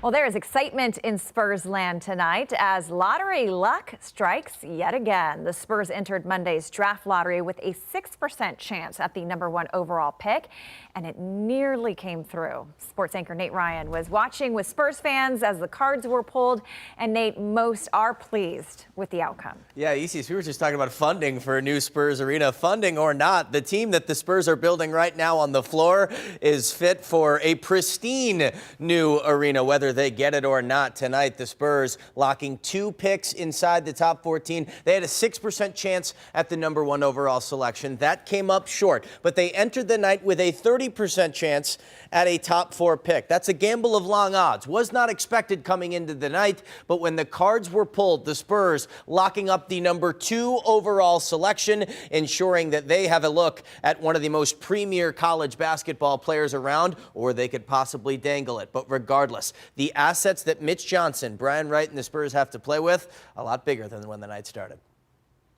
Well, there is excitement in Spurs land tonight as lottery luck strikes yet again. The Spurs entered Monday's draft lottery with a 6% chance at the #1 overall pick, and it nearly came through. Sports anchor Nate Ryan was watching with Spurs fans as the cards were pulled, and Nate, most are pleased with the outcome. Yeah, Isis, we were just talking about funding for a new Spurs arena. Funding or not, the team that the Spurs are building right now on the floor is fit for a pristine new arena, whether they get it or not. Tonight, the Spurs locking 2 picks inside the top 14. They had a 6% chance at the #1 overall selection. That came up short, but they entered the night with a 30% chance at a top 4 pick. That's a gamble of long odds. Was not expected coming into the night, but when the cards were pulled, the Spurs locking up the #2 overall selection, ensuring that they have a look at one of the most premier college basketball players around, or they could possibly dangle it. But regardless, the assets that Mitch Johnson, Brian Wright, and the Spurs have to play with, a lot bigger than when the night started.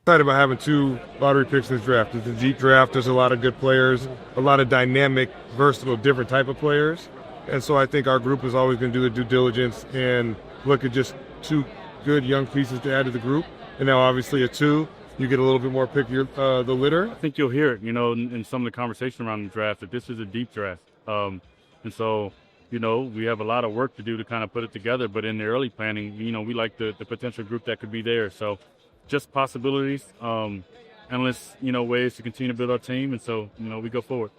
Excited about having 2 lottery picks in this draft. It's a deep draft. There's a lot of good players, a lot of dynamic, versatile, different type of players. And so I think our group is always going to do the due diligence and look at just 2 good young pieces to add to the group. And now obviously at 2, you get a little bit more pick the litter. I think you'll hear it, in some of the conversation around the draft, that this is a deep draft. And so, we have a lot of work to do to kind of put it together. But in the early planning, we like the potential group that could be there. So just possibilities, endless, ways to continue to build our team. And so, we go forward.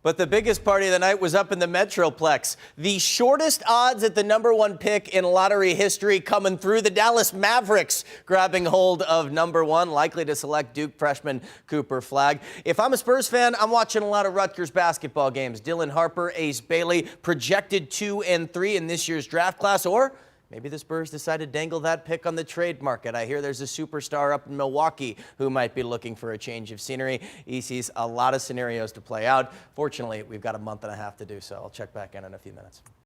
But the biggest party of the night was up in the Metroplex. The shortest odds at the #1 pick in lottery history coming through. The Dallas Mavericks grabbing hold of #1, likely to select Duke freshman Cooper Flagg. If I'm a Spurs fan, I'm watching a lot of Rutgers basketball games. Dylan Harper, Ace Bailey, projected 2 and 3 in this year's draft class. Or maybe the Spurs decided to dangle that pick on the trade market. I hear there's a superstar up in Milwaukee who might be looking for a change of scenery. He sees a lot of scenarios to play out. Fortunately, we've got a month and a half to do so. I'll check back in a few minutes.